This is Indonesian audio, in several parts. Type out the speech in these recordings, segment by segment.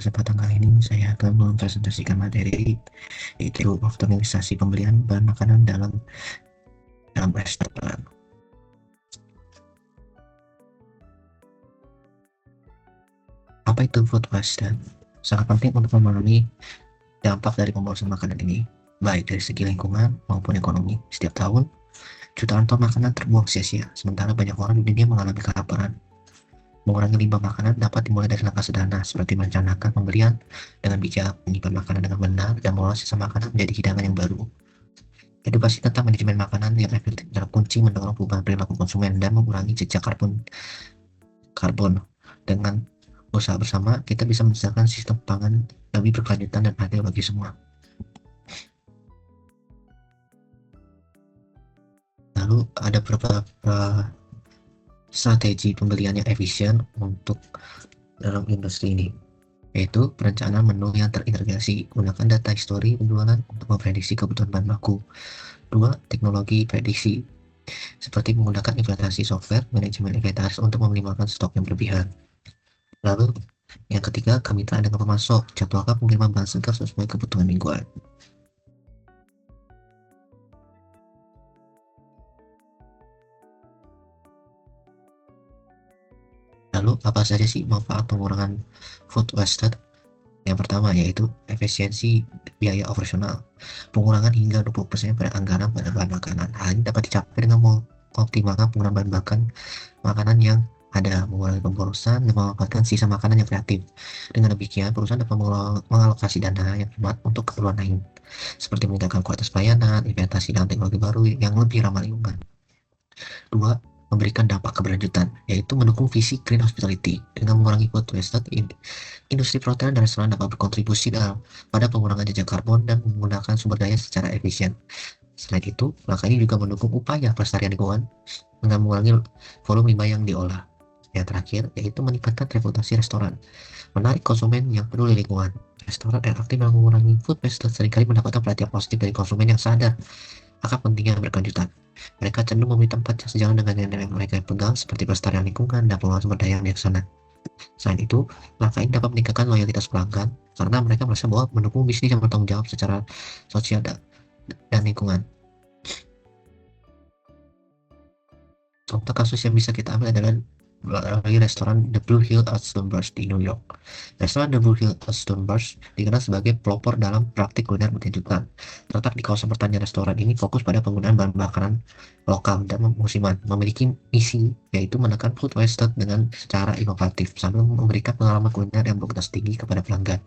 kesempatan kali ini saya akan mempresentasikan materi yaitu optimalisasi pembelian bahan makanan dalam restoran. Apa itu food waste? Sangat penting untuk memahami dampak dari pemborosan makanan ini, baik dari segi lingkungan maupun ekonomi. Setiap tahun, jutaan ton makanan terbuang sia-sia, sementara banyak orang di dunia mengalami kelaparan. Mengurangi limbah makanan dapat dimulai dari langkah sederhana seperti merencanakan pembelian dengan bijak, menyimpan makanan dengan benar, dan mengolah sisa makanan menjadi hidangan yang baru. Edukasi tentang manajemen makanan yang efektif adalah kunci mendorong perubahan perilaku konsumen dan mengurangi jejak karbon. Dengan usaha bersama, kita bisa menciptakan sistem pangan lebih berkelanjutan dan adil bagi semua. Lalu ada beberapa strategi pembelian yang efisien untuk dalam industri ini, yaitu perencanaan menu yang terintegrasi. Gunakan data histori penjualan untuk memprediksi kebutuhan bahan baku. 2. Teknologi prediksi, seperti menggunakan implementasi software manajemen inventaris untuk meminimalkan stok yang berlebihan. Lalu yang ketiga, kemitraan dengan pemasok. Jadwalkan pengiriman bahan segar sesuai kebutuhan mingguan. Lalu apa saja sih manfaat pengurangan food waste? Yang pertama yaitu efisiensi biaya operasional, pengurangan hingga 20% pada anggaran pada bahan makanan. Hal ini dapat dicapai dengan mengoptimalkan penggunaan bahan bakar makanan yang ada, mengurangi pemborosan, dan memanfaatkan sisa makanan yang kreatif. Dengan demikian, perusahaan dapat mengalokasi dana yang hemat untuk keperluan lain, seperti meningkatkan kualitas pelayanan, investasi dalam teknologi baru yang lebih ramah lingkungan. 2. Memberikan dampak keberlanjutan, yaitu mendukung visi Green Hospitality. Dengan mengurangi food waste, industri perhotelan dan restoran dapat berkontribusi pada pengurangan jejak karbon dan menggunakan sumber daya secara efisien. Selain itu, langkah ini juga mendukung upaya pelestarian lingkungan dengan mengurangi volume limbah yang diolah. Yang terakhir, yaitu meningkatkan reputasi restoran, menarik konsumen yang peduli lingkungan. Restoran yang aktif dalam mengurangi food waste seringkali mendapatkan perhatian positif dari konsumen yang sadar akan pentingnya berkelanjutan. Mereka cenderung memilih tempat yang sejalan dengan yang mereka pegang, seperti pelestarian lingkungan dan pengelolaan sumber daya yang bijaksana. Selain itu, langkah ini dapat meningkatkan loyalitas pelanggan karena mereka merasa bahwa mendukung bisnis yang bertanggung jawab secara sosial dan lingkungan. Contoh kasus yang bisa kita ambil adalah dari restoran The Blue Hill at Stonebridge di New York. Restoran The Blue Hill at Stonebridge dikenal sebagai pelopor dalam praktik kuliner berkelanjutan. Terletak di kawasan pertanian, restoran ini fokus pada penggunaan bahan makanan lokal dan musiman. Memiliki misi yaitu menekan food waste dengan secara inovatif sambil memberikan pengalaman kuliner yang berkualitas tinggi kepada pelanggan.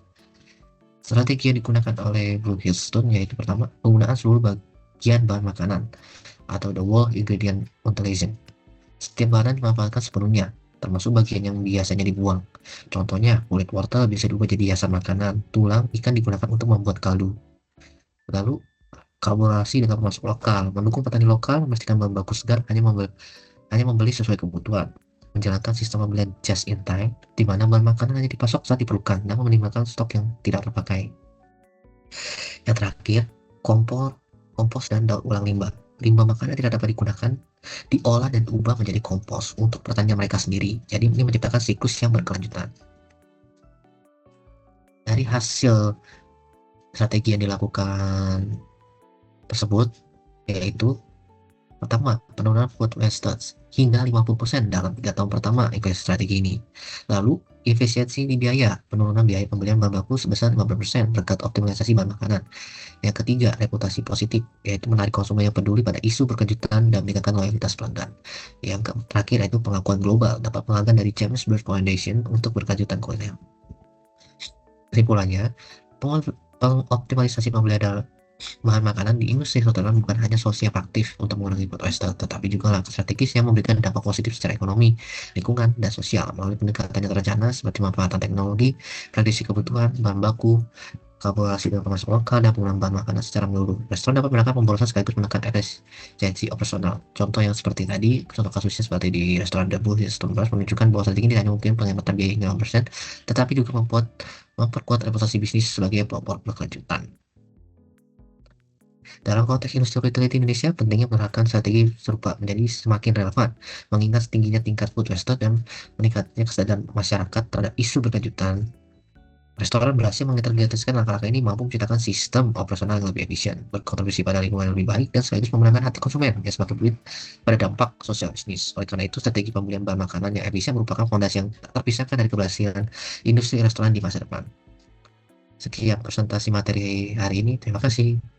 Strategi yang digunakan oleh Blue Hill Stone yaitu pertama, penggunaan seluruh bagian bahan makanan atau the whole ingredient utilization. Setiap bahan dimanfaatkan sepenuhnya, termasuk bagian yang biasanya dibuang. Contohnya, kulit wortel bisa diubah jadi hiasan makanan, tulang ikan digunakan untuk membuat kaldu. Lalu, kolaborasi dengan pemasok lokal, mendukung petani lokal, memastikan bahan baku segar hanya membeli sesuai kebutuhan. Menjalankan sistem pembelian just in time, di mana bahan makanan hanya dipasok saat diperlukan dan meminimalkan stok yang tidak terpakai. Yang terakhir, kompos dan daur ulang limbah. Limbah makanan tidak dapat digunakan, diolah dan diubah menjadi kompos untuk pertanian mereka sendiri. Jadi ini menciptakan siklus yang berkelanjutan. Dari hasil strategi yang dilakukan tersebut, yaitu pertama, penurunan food waste hingga 50% dalam 3 tahun pertama investasi strategi ini. Lalu, efisiensi di biaya, penurunan biaya pembelian bahan baku sebesar 15% berkat optimalisasi bahan makanan. Yang ketiga, reputasi positif, yaitu menarik konsumen yang peduli pada isu berkelanjutan dan meningkatkan loyalitas pelanggan. Yang terakhir yaitu pengakuan global, dapat pelanggan dari James Beard Foundation untuk berkelanjutan kuliner. Kesimpulannya, pengoptimalisasi pembelian bahan makanan di industri perhotelan bukan hanya solusi yang praktis untuk mengurangi food waste, tetapi juga langkah strategis yang memberikan dampak positif secara ekonomi, lingkungan, dan sosial melalui pendekatan yang terencana seperti pemanfaatan teknologi, prediksi kebutuhan bahan baku, kolaborasi dengan pemasok lokal, dan penggunaan bahan makanan secara menyeluruh. Restoran dapat menekan pemborosan sekaligus menekan efisiensi operasional. Contoh yang seperti tadi, contoh kasusnya seperti di restoran The Blue Hill Stonebridge menunjukkan bahwa strategi ini tidak hanya mungkin penghematan biaya hingga 5%, tetapi juga memperkuat reputasi bisnis sebagai pelopor berkelanjutan. Dalam konteks industri hospitality Indonesia, pentingnya menerapkan strategi serupa menjadi semakin relevan, mengingat tingginya tingkat food waste dan meningkatnya kesadaran masyarakat terhadap isu berkelanjutan Restoran berhasil mengintegrasikan langkah-langkah ini mampu menciptakan sistem operasional yang lebih efisien, berkontribusi pada lingkungan yang lebih baik, dan sekaligus memenangkan hati konsumen yang semakin duit pada dampak sosial bisnis. Oleh karena itu, strategi pembelian bahan makanan yang efisien merupakan fondasi yang tak terpisahkan dari keberhasilan industri restoran di masa depan. Sekian presentasi materi hari ini. Terima kasih.